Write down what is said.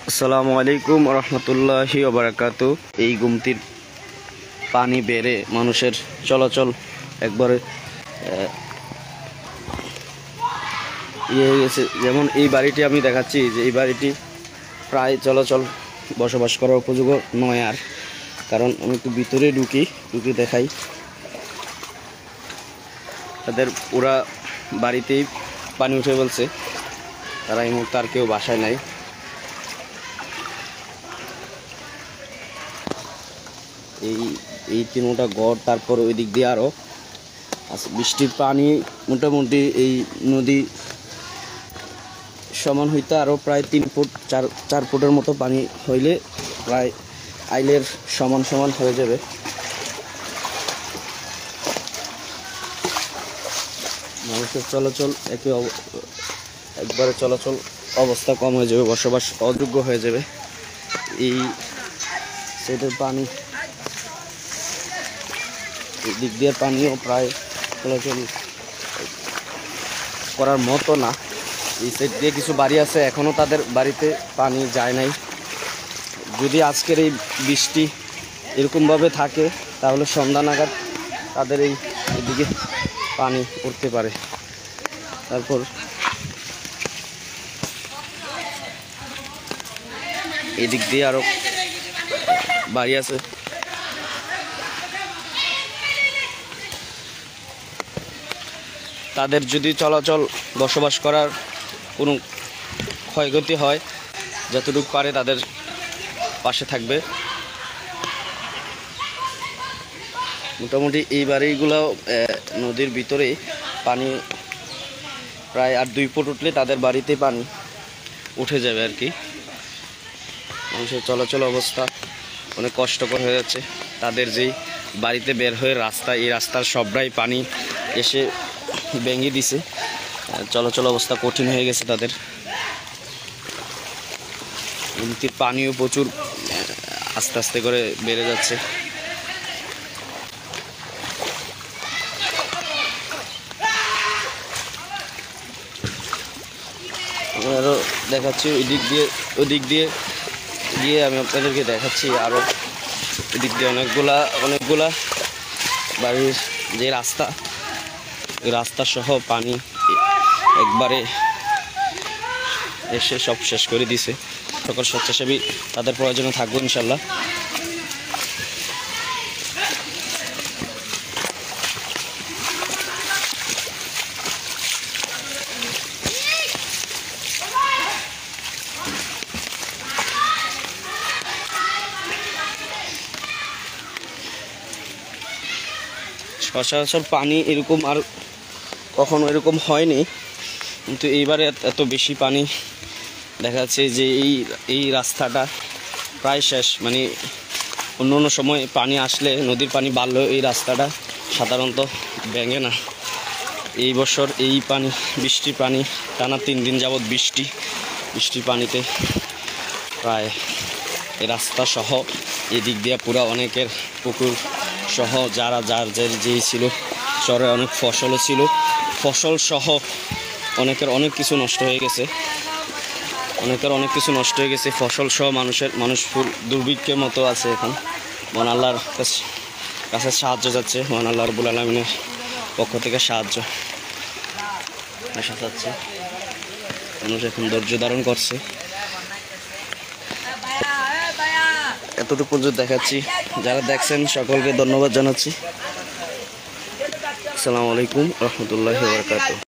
আসসালামু আলাইকুম রহমতুল্লাহি ওয়া বারাকাতু। এই গুমতির পানি বেড়ে মানুষের চলাচল একবারে ইয়ে হয়ে গেছে। যেমন এই বাড়িটি আমি দেখাচ্ছি, যে এই বাড়িটি প্রায় চলাচল বসবাস করার উপযোগ্য নয় আর, কারণ আমি একটু ভিতরে ঢুকি দেখাই। তাদের পুরা বাড়িতেই পানি উঠে বলছে, তারা এই মুহূর্তে আর কেউ বাসায় নাই। এই তিনটা গড়, তারপর ওই দিক দিয়ে আরও আছে। বৃষ্টির পানি মোটামুটি এই নদী সমান হইতে আরও প্রায় 3 ফুট 4 ফুটের মতো পানি হইলে প্রায় আইলের সমান সমান হয়ে যাবে। মানুষের চলাচল একবারে চলাচল অবস্থা কম হয়ে যাবে, বসবাস অযোগ্য হয়ে যাবে। এই সেটের পানি, এই দিক দিয়ে পানিও প্রায় চলাচল করার মতো না। এই সাইড দিয়ে কিছু বাড়ি আছে, এখনও তাদের বাড়িতে পানি যায় নাই। যদি আজকের এই বৃষ্টি এরকমভাবে থাকে, তাহলে সন্ধ্যা নাগাদ তাদের এদিকে পানি উঠতে পারে। তারপর এদিক দিয়ে আরও বাড়ি আছে। তাদের যদি চলাচল বসবাস করার কোনো ক্ষয়ক্ষতি হয়, যতটুকু পারে তাদের পাশে থাকবে। মোটামুটি এই বাড়িগুলো নদীর ভিতরে পানি প্রায় আর 2 ফুট উঠলে তাদের বাড়িতে পানি উঠে যাবে আর কি। মানুষের চলাচল অবস্থা অনেক কষ্টকর হয়ে যাচ্ছে। তাদের যেই বাড়িতে বের হয়ে রাস্তা, এই রাস্তার সবটাই পানি এসে ভেঙে দিছে। চলাচল অবস্থা কঠিন হয়ে গেছে তাদের। নদীর পানিও প্রচুর আস্তে আস্তে করে বেড়ে যাচ্ছে। আরও দেখাচ্ছি ওদিক দিয়ে গিয়ে আমি আপনাদেরকে দেখাচ্ছি। আরও এদিক দিয়ে অনেকগুলা বাড়ির যে রাস্তা, এই রাস্তা সহ পানি একবারে এসে সব শেষ করে দিছে। সকল স্বেচ্ছাসেবী তাদের প্রয়োজনে থাকবো ইনশাল্লাহ। সচরাচর পানি এরকম আর কখনো এরকম হয়নি, কিন্তু এইবারে এত বেশি পানি দেখা যাচ্ছে যে এই রাস্তাটা প্রায় শেষ। মানে অন্য সময় পানি আসলে, নদীর পানি বাড়লেও এই রাস্তাটা সাধারণত ভেঙে না। এই বছর এই পানি, বৃষ্টির পানি, টানা 3 দিন যাবৎ বৃষ্টির পানিতে প্রায় এই রাস্তা সহ এদিক দিয়ে পুরা অনেকের পুকুর সহ যার যেই ছিল, চরে অনেক ফসলও ছিল, ফসল সহ অনেকের অনেক কিছু নষ্ট হয়ে গেছে। ফসল সহ মানুষ দুর্ভিক্ষের মতো আছে এখন। মহান আল্লাহর কাছে সাহায্য যাচ্ছে, মহান আল্লাহ রাব্বুল আলামিনের পক্ষ থেকে সাহায্য আসা যাচ্ছে। মানুষ এখন ধৈর্য ধারণ করছে। এতটুকু পর্যন্ত দেখাচ্ছি। যারা দেখছেন সকলকে ধন্যবাদ জানাচ্ছি। আসসালামু আলাইকুম রহমতুল্লাহি ওয়া বারাকাতুহু।